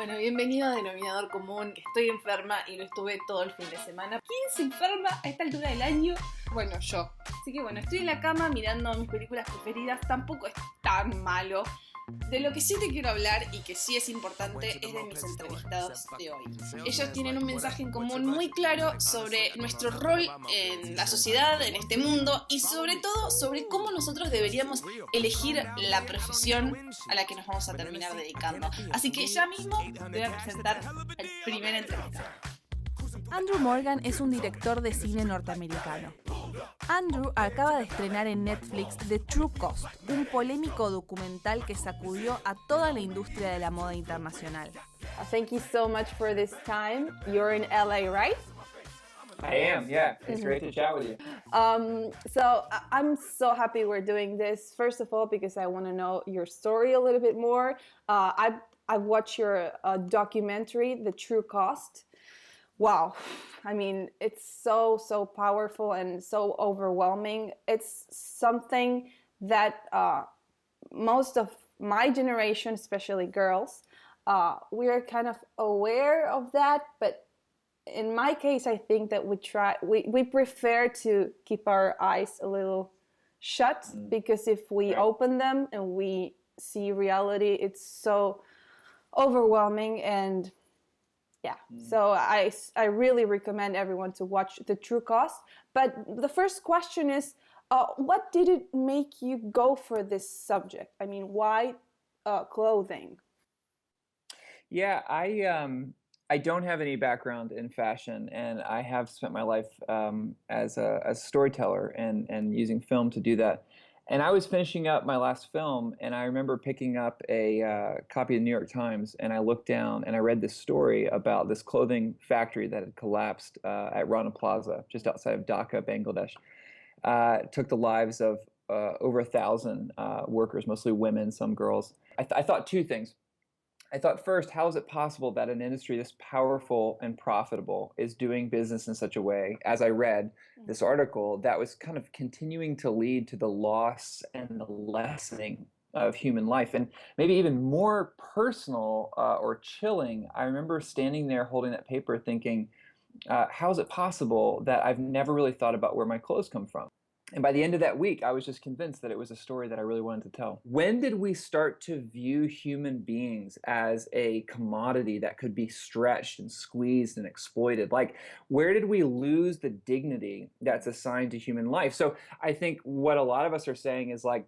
Bueno, bienvenido a Denominador Común, que estoy enferma y lo estuve todo el fin de semana. ¿Quién se enferma a esta altura del año? Bueno, yo. Así que bueno, estoy en la cama mirando mis películas preferidas, tampoco es tan malo. De lo que sí te quiero hablar y que sí es importante es de mis entrevistados de hoy. Ellos tienen un mensaje en común muy claro sobre nuestro rol en la sociedad, en este mundo y sobre todo sobre cómo nosotros deberíamos elegir la profesión a la que nos vamos a terminar dedicando. Así que ya mismo te voy a presentar al primer entrevistado. Andrew Morgan es un director de cine norteamericano. Andrew acaba de estrenar en Netflix The True Cost, un polémico documental que sacudió a toda la industria de la moda internacional. Thank you so much for this time. You're in LA, right? I am, yeah. It's great to chat with you. So I'm so happy we're doing this. First of all, because I want to know your story a little bit more. I've watched your documentary, The True Cost. Wow, I mean, it's so powerful and so overwhelming. It's something that most of my generation, especially girls, we're kind of aware of that, but in my case, I think that we prefer to keep our eyes a little shut, because if we open them and we see reality, it's so overwhelming. And yeah, so I really recommend everyone to watch The True Cost. But the first question is, what did it make you go for this subject? I mean, why clothing? Yeah, I don't have any background in fashion, and I have spent my life as a storyteller and using film to do that. And I was finishing up my last film, and I remember picking up a copy of the New York Times, and I looked down and I read this story about this clothing factory that had collapsed at Rana Plaza, just outside of Dhaka, Bangladesh. It took the lives of over 1,000 workers, mostly women, some girls. I thought two things. I thought first, how is it possible that an industry this powerful and profitable is doing business in such a way, as I read this article, that was kind of continuing to lead to the loss and the lessening of human life? And maybe even more personal or chilling, I remember standing there holding that paper thinking, how is it possible that I've never really thought about where my clothes come from? And by the end of that week, I was just convinced that it was a story that I really wanted to tell. When did we start to view human beings as a commodity that could be stretched and squeezed and exploited? Like, where did we lose the dignity that's assigned to human life? So I think what a lot of us are saying is like,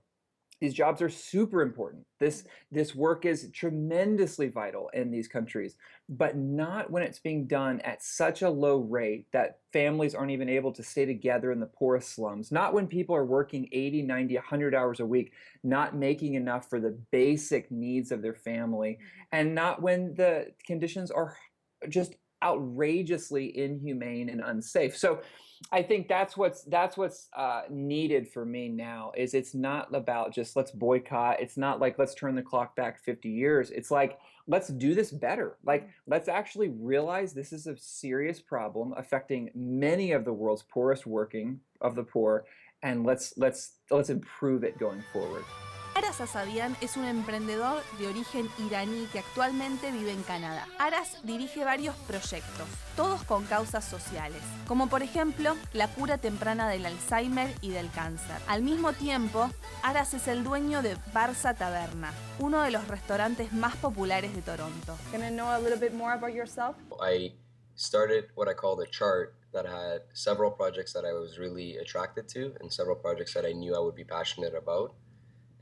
these jobs are super important. This work is tremendously vital in these countries, but not when it's being done at such a low rate that families aren't even able to stay together in the poorest slums. Not when people are working 80, 90, 100 hours a week, not making enough for the basic needs of their family, and not when the conditions are just outrageously inhumane and unsafe. So I think that's what's needed for me now. Is it's not about just let's boycott. It's not like let's turn the clock back 50 years. It's like let's do this better. Like let's actually realize this is a serious problem affecting many of the world's poorest working of the poor, and let's improve it going forward. Aras Azadian es un emprendedor de origen iraní que actualmente vive en Canadá. Aras dirige varios proyectos, todos con causas sociales, como por ejemplo la cura temprana del Alzheimer y del cáncer. Al mismo tiempo, Aras es el dueño de Barsa Taberna, uno de los restaurantes más populares de Toronto. Can I know a little bit more about yourself? I started what I call the chart that had several projects that I was really attracted to and several projects that I knew I would be passionate about.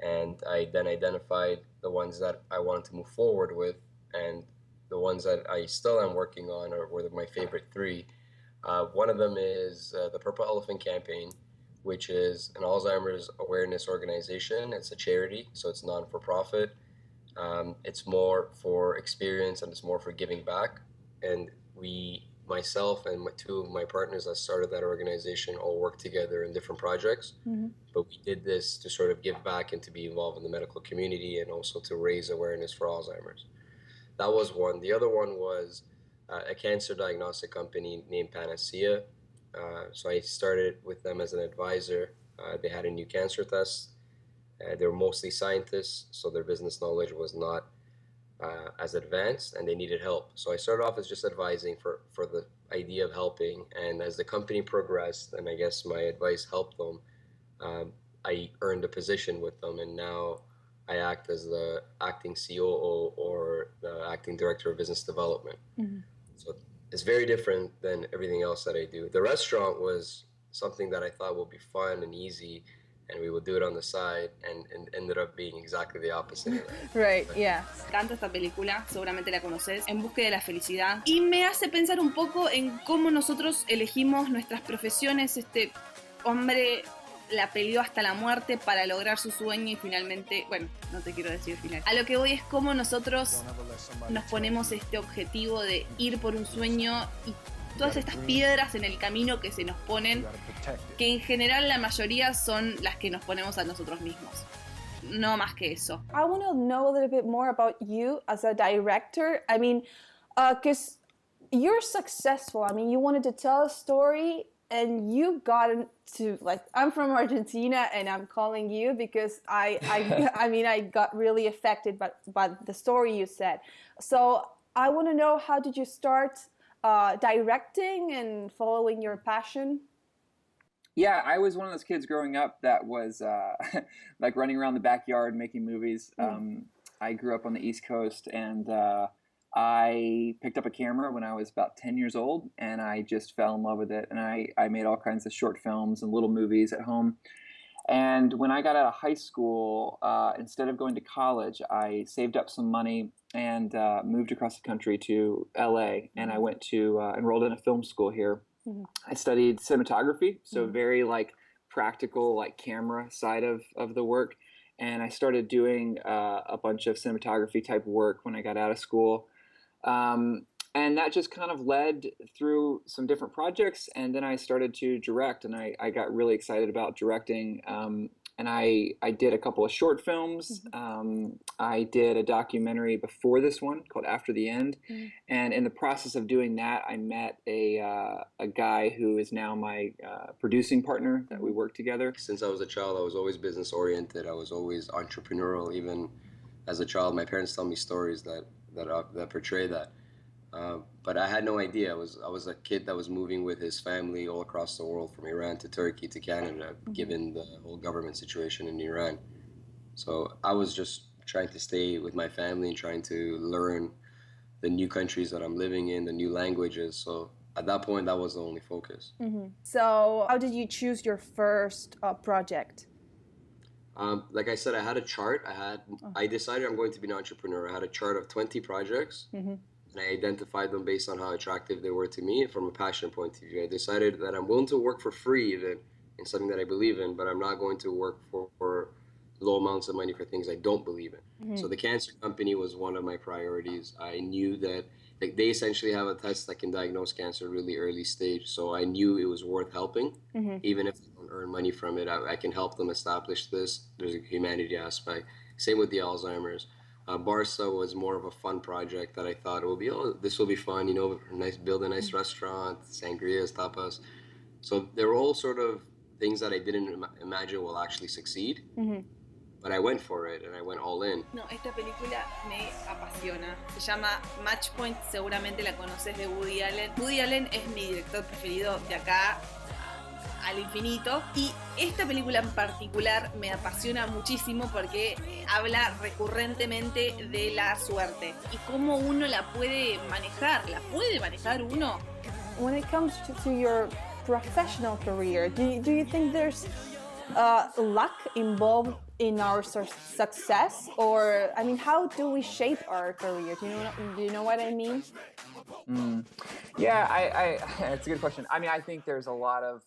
And I then identified the ones that I wanted to move forward with, and the ones that I still am working on were my favorite three. One of them is the Purple Elephant Campaign, which is an Alzheimer's awareness organization. It's a charity, so it's non-for-profit. It's more for experience and it's more for giving back. And myself and two of my partners that started that organization all work together in different projects. But we did this to sort of give back and to be involved in the medical community and also to raise awareness for Alzheimer's. That was one. The other one was a cancer diagnostic company named Panacea. So I started with them as an advisor. They had a new cancer test. They were mostly scientists, so their business knowledge was not as advanced, and they needed help. So I started off as just advising for the idea of helping. And as the company progressed, and I guess my advice helped them, I earned a position with them, and now I act as the acting COO or the acting director of business development. So it's very different than everything else that I do. The restaurant was something that I thought would be fun and easy, and we would do it on the side, and ended up being exactly the opposite of that. Right, yeah. Me encanta esta película, seguramente la conoces, En búsqueda de la felicidad. Y me hace pensar un poco en cómo nosotros elegimos nuestras profesiones. Este hombre la peleó hasta la muerte para lograr su sueño y finalmente, bueno, no te quiero decir final. A lo que voy es cómo nosotros nos ponemos este objetivo de ir por un sueño y todas estas piedras en el camino que se nos ponen, que en general la mayoría son las que nos ponemos a nosotros mismos. No más que eso. I want to know a little bit more about you as a director. I mean, because you're successful. I mean, you wanted to tell a story and you got into, like, I'm from Argentina and I'm calling you because I mean, I got really affected by the story you said. So I want to know, how did you start directing and following your passion? Yeah, I was one of those kids growing up that was like running around the backyard making movies. I grew up on the East Coast, and I picked up a camera when I was about 10 years old, and I just fell in love with it. And I made all kinds of short films and little movies at home. And when I got out of high school, instead of going to college, I saved up some money and moved across the country to LA, and I went to enrolled in a film school here. I studied cinematography, so very like practical, like camera side of the work. And I started doing a bunch of cinematography type work when I got out of school. And that just kind of led through some different projects. And then I started to direct, and I got really excited about directing. And I did a couple of short films. I did a documentary before this one called After the End. And in the process of doing that, I met a guy who is now my producing partner that we work together. Since I was a child, I was always business oriented. I was always entrepreneurial. Even as a child, my parents tell me stories that portray that. But I had no idea. I was a kid that was moving with his family all across the world, from Iran to Turkey to Canada, given the whole government situation in Iran. So I was just trying to stay with my family and trying to learn the new countries that I'm living in, the new languages. So at that point, that was the only focus. So how did you choose your first project? Like I said, I had a chart. I decided I'm going to be an entrepreneur. I had a chart of 20 projects. And I identified them based on how attractive they were to me from a passion point of view. I decided that I'm willing to work for free even in something that I believe in, but I'm not going to work for low amounts of money for things I don't believe in. So the cancer company was one of my priorities. I knew that they essentially have a test that can diagnose cancer really early stage. So I knew it was worth helping. Even if I don't earn money from it, I can help them establish this. There's a humanity aspect. Same with the Alzheimer's. Barsa was more of a fun project that I thought this will be fun, build a nice restaurant, sangrias, tapas. So they were all sort of things that I didn't imagine will actually succeed. But I went for it, and I went all in. No, esta película me apasiona. Se llama Match Point, seguramente la conoces, de Woody Allen. Woody Allen es mi director preferido de acá al infinito, y esta película en particular me apasiona muchísimo porque habla recurrentemente de la suerte y cómo uno la puede manejar. ¿La puede manejar uno? When it comes to your professional career, do you think there's luck involved in our success? Or, I mean, how do we shape our career? Do you know what I mean? Yeah, I it's a good question. I mean, I think there's a lot of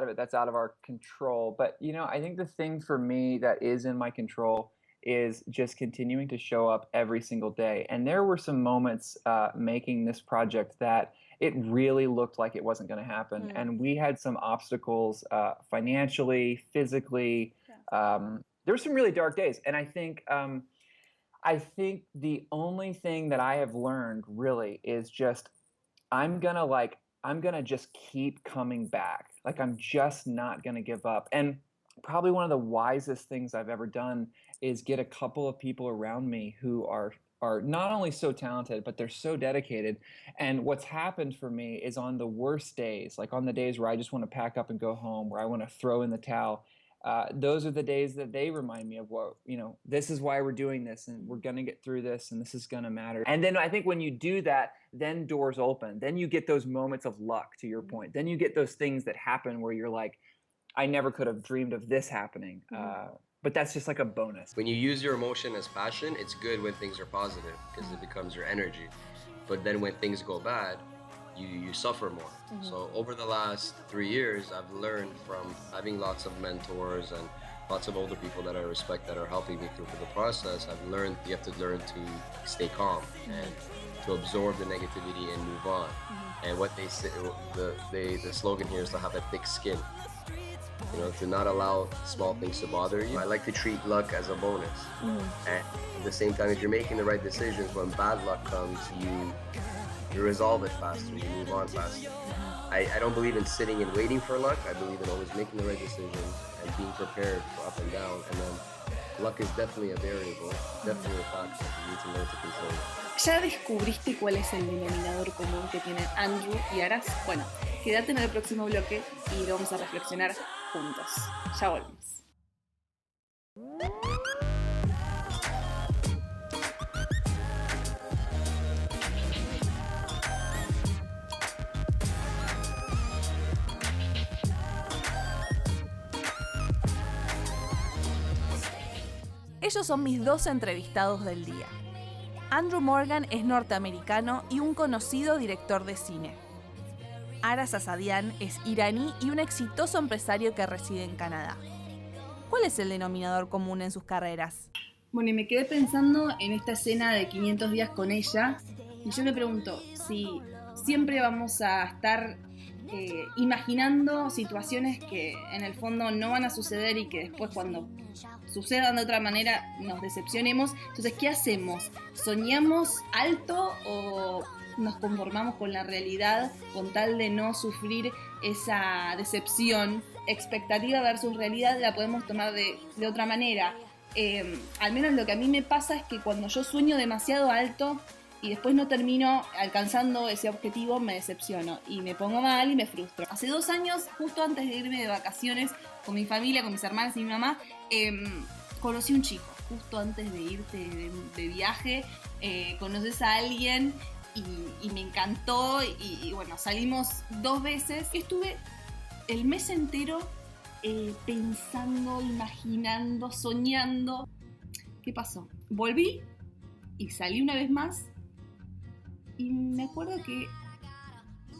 it that's out of our control. But I think the thing for me that is in my control is just continuing to show up every single day. And there were some moments making this project that it really looked like it wasn't going to happen, and we had some obstacles financially, physically. There were some really dark days, and I think the only thing that I have learned really is just I'm gonna just keep coming back. Like, I'm just not gonna give up. And probably one of the wisest things I've ever done is get a couple of people around me who are are not only so talented, but they're so dedicated. And what's happened for me is on the worst days, like on the days where I just want to pack up and go home, where I want to throw in the towel, those are the days that they remind me of what, this is why we're doing this, and we're going to get through this, and this is going to matter. And then I think when you do that, then doors open. Then you get those moments of luck, to your point. Then you get those things that happen where you're like, I never could have dreamed of this happening. But that's just like a bonus. When you use your emotion as passion, it's good when things are positive because it becomes your energy. But then when things go bad, you suffer more. So over the last 3 years, I've learned from having lots of mentors and lots of older people that I respect that are helping me through the process. I've learned you have to learn to stay calm and to absorb the negativity and move on. And what they say, the slogan here is to have a thick skin. To not allow small things to bother you. I like to treat luck as a bonus. And at the same time, if you're making the right decisions, when bad luck comes, you resolve it faster, you move on faster. I don't believe in sitting and waiting for luck. I believe in always making the right decisions and being prepared for up and down. And then luck is definitely a variable, definitely a factor you need to learn to control it. ¿Ya descubriste cuál es el denominador común que tienen Andrew y Aras? Bueno, quédate en el próximo bloque y lo vamos a reflexionar juntos. Ya volvemos. Ellos son mis dos entrevistados del día. Andrew Morgan es norteamericano y un conocido director de cine. Aras Azadian es iraní y un exitoso empresario que reside en Canadá. ¿Cuál es el denominador común en sus carreras? Bueno, y me quedé pensando en esta escena de 500 días con ella, y yo me pregunto si siempre vamos a estar imaginando situaciones que en el fondo no van a suceder y que después cuando sucedan de otra manera nos decepcionemos. Entonces, ¿qué hacemos? ¿Soñamos alto o nos conformamos con la realidad con tal de no sufrir esa decepción? Expectativa versus realidad la podemos tomar de otra manera. Al menos lo que a mí me pasa es que cuando yo sueño demasiado alto y después no termino alcanzando ese objetivo, me decepciono y me pongo mal y me frustro. Hace 2 años, justo antes de irme de vacaciones con mi familia, con mis hermanas y mi mamá, conocí un chico. Justo antes de irte de viaje, conoces a alguien y me encantó y bueno, salimos 2 veces. Estuve el mes entero pensando, imaginando, soñando. ¿Qué pasó? Volví y salí una vez más y me acuerdo que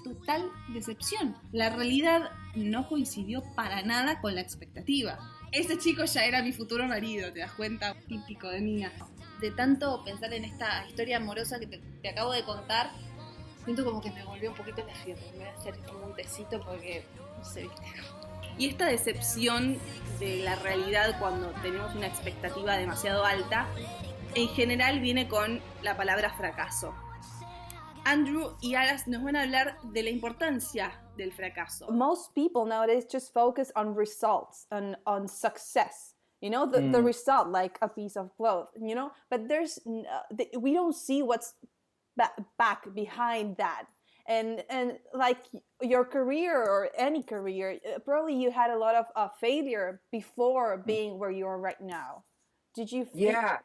total decepción. La realidad no coincidió para nada con la expectativa. Ese chico ya era mi futuro marido, ¿te das cuenta? Típico de mí. De tanto pensar en esta historia amorosa que te acabo de contar, siento como que me volvió un poquito la fiebre. Me voy a hacer como un tecito porque, no sé, ¿viste? Y esta decepción de la realidad cuando tenemos una expectativa demasiado alta, en general viene con la palabra fracaso. Andrew y Aras nos van a hablar de la importancia del fracaso. Most people nowadays just focus on results and on success. The result, like a piece of cloth, but we don't see what's back behind that. And like your career or any career, probably you had a lot of failure before being where you are right now. Did you? Yeah,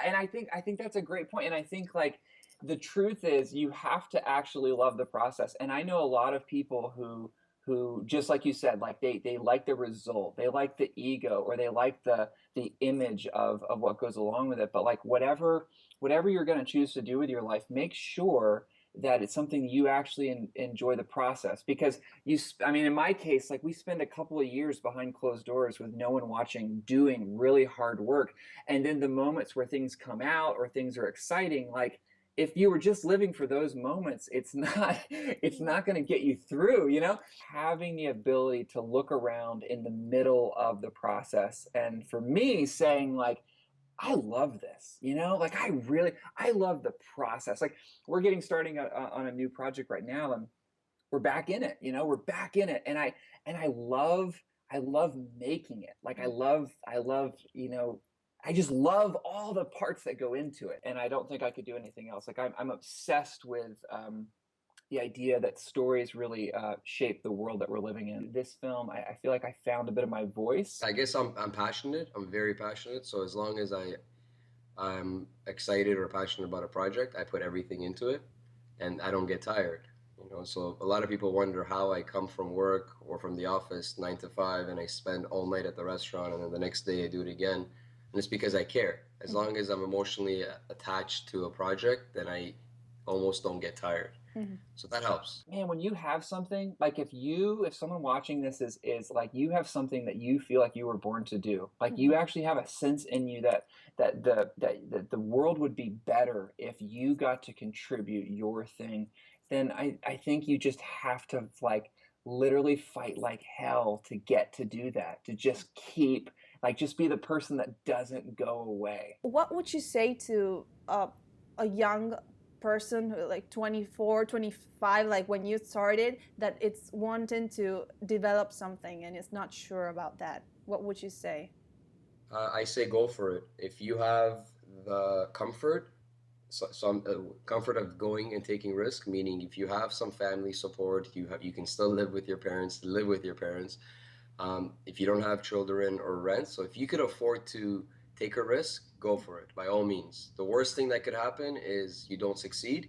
and I think that's a great point. And I think like the truth is you have to actually love the process. And I know a lot of people who just like you said, like they like the result, they like the ego, or they like the image of what goes along with it. But like whatever you're going to choose to do with your life, make sure that it's something you actually enjoy the process. Because in my case, like we spend a couple of years behind closed doors with no one watching, doing really hard work. And then the moments where things come out or things are exciting, like if you were just living for those moments, it's not going to get you through, Having the ability to look around in the middle of the process. And for me, saying like, I love this, like I love the process. Like we're getting starting on a new project right now and we're back in it, we're back in it. And I love making it. Like I love, I just love all the parts that go into it. And I don't think I could do anything else. Like I'm obsessed with the idea that stories really shape the world that we're living in. This film, I feel like I found a bit of my voice. I guess I'm passionate. I'm very passionate. So as long as I'm excited or passionate about a project, I put everything into it, and I don't get tired. You know, so a lot of people wonder how I come from work or from the office 9 to 5, and I spend all night at the restaurant, and then the next day I do it again. And it's because I care. As long as I'm emotionally attached to a project, then I almost don't get tired. So that helps. Man, when you have something, like if someone watching this is like, you have something that you feel like you were born to do, like you actually have a sense in you that the world would be better if you got to contribute your thing, then I think you just have to like literally fight like hell to get to do that, to just keep, like, just be the person that doesn't go away. What would you say to a young person who like 24, 25, like when you started, that it's wanting to develop something and is not sure about that? What would you say? I say go for it. If you have the comfort, some comfort of going and taking risk, meaning if you have some family support, you can still live with your parents, live with your parents. If you don't have children or rent, so if you could afford to take a risk, go for it, by all means. The worst thing that could happen is you don't succeed,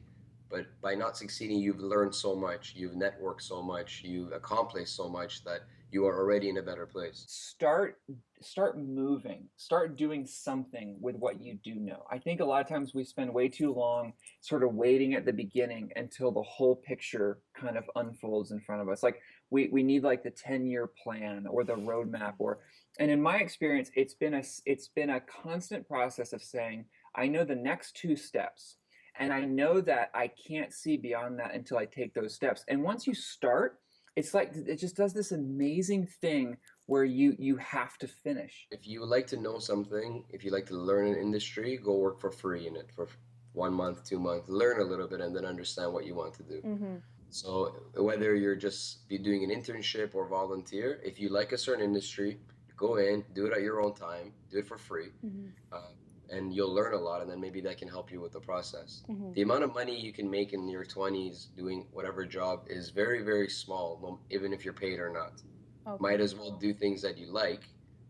but by not succeeding, you've learned so much, you've networked so much, you've accomplished so much that you are already in a better place. Start moving, start doing something with what you do know. I think a lot of times we spend way too long sort of waiting at the beginning until the whole picture kind of unfolds in front of us. Like we need like the 10-year plan or the roadmap, and in my experience, it's been a constant process of saying, I know the next 2 steps, and I know that I can't see beyond that until I take those steps. And once you start, it's like it just does this amazing thing where you have to finish. If you would like to know something, if you like to learn an industry, go work for free in it for 1 month, 2 months, learn a little bit, and then understand what you want to do. So whether you're just be doing an internship or volunteer, if you like a certain industry, go in, do it at your own time, do it for free, and you'll learn a lot, and then maybe that can help you with the process. The amount of money you can make in your 20s doing whatever job is very, very small, even if you're paid or not. Okay. Might as well do things that you like,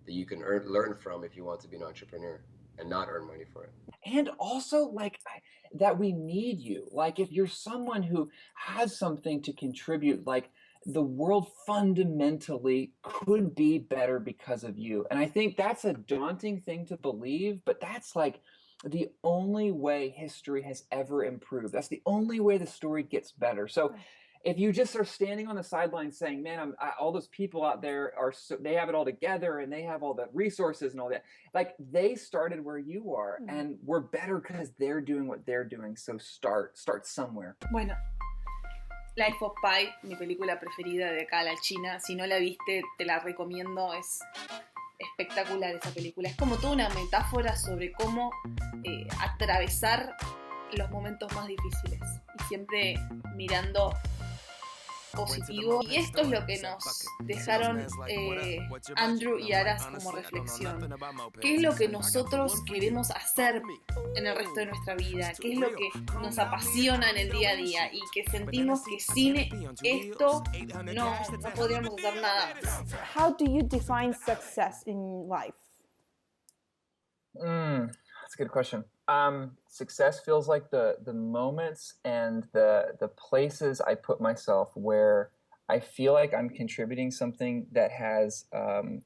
that you can learn from if you want to be an entrepreneur and not earn money for it. And also, like, that we need you. Like, if you're someone who has something to contribute, like, the world fundamentally could be better because of you. And I think that's a daunting thing to believe, but that's like the only way history has ever improved. That's the only way the story gets better. So if you just are standing on the sidelines saying, man, all those people out there they have it all together and they have all the resources and all that, like they started where you are and we're better because they're doing what they're doing. So start somewhere. Bueno. Life of Pi, mi película preferida de acá a la China. Si no la viste, te la recomiendo. Es espectacular esa película. Es como toda una metáfora sobre cómo atravesar los momentos más difíciles. Y siempre mirando positivo. Y esto es lo que nos dejaron Andrew y Aras como reflexión. ¿Qué es lo que nosotros queremos hacer en el resto de nuestra vida? ¿Qué es lo que nos apasiona en el día a día? Y que sentimos que sin esto no podríamos hacer nada. How do you define success in life? That's a good question. Success feels like the moments and the places I put myself where I feel like I'm contributing something that has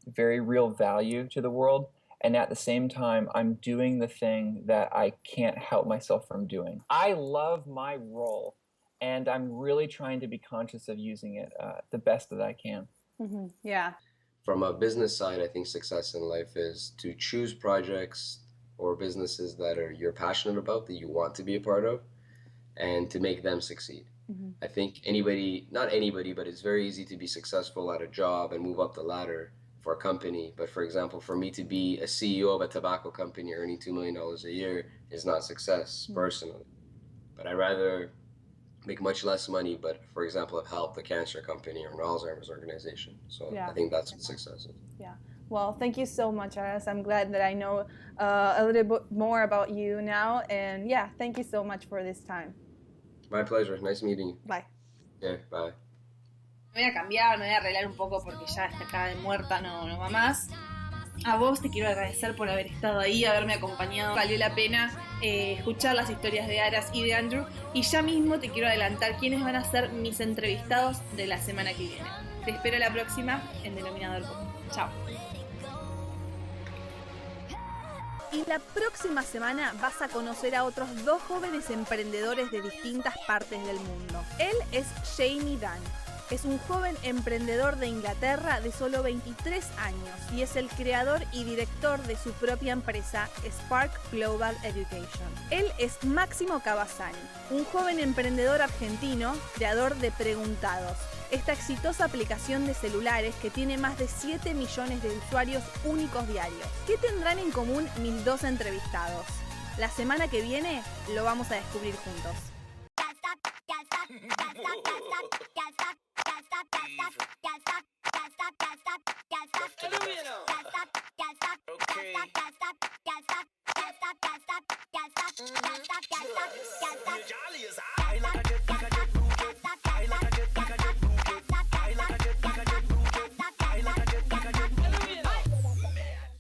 very real value to the world, and at the same time I'm doing the thing that I can't help myself from doing. I love my role, and I'm really trying to be conscious of using it the best that I can. Yeah. From a business side, I think success in life is to choose projects or businesses that you're passionate about, that you want to be a part of, and to make them succeed. I think not anybody, but it's very easy to be successful at a job and move up the ladder for a company. But for example, for me to be a CEO of a tobacco company earning $2 million a year is not success personally. But I'd rather make much less money, but for example, have helped a cancer company or an Alzheimer's organization. So yeah. I think that's what success is. Yeah. Well, thank you so much, Aras. I'm glad that I know a little bit more about you now. And yeah, thank you so much for this time. My pleasure. Nice meeting you. Bye. Yeah, bye. Me voy a cambiar, me voy a arreglar un poco porque ya esta cara de muerta no va más. A vos te quiero agradecer por haber estado ahí, haberme acompañado. Valió la pena escuchar las historias de Aras y de Andrew. Y ya mismo te quiero adelantar quiénes van a ser mis entrevistados de la semana que viene. Te espero la próxima en Denominador Común. Chao. Y la próxima semana vas a conocer a otros 2 jóvenes emprendedores de distintas partes del mundo. Él es Jamie Dunn. Es un joven emprendedor de Inglaterra de solo 23 años y es el creador y director de su propia empresa Spark Global Education. Él es Máximo Cavazani, un joven emprendedor argentino, creador de Preguntados, esta exitosa aplicación de celulares que tiene más de 7 millones de usuarios únicos diarios. ¿Qué tendrán en común mis 2 entrevistados? La semana que viene lo vamos a descubrir juntos. Okay.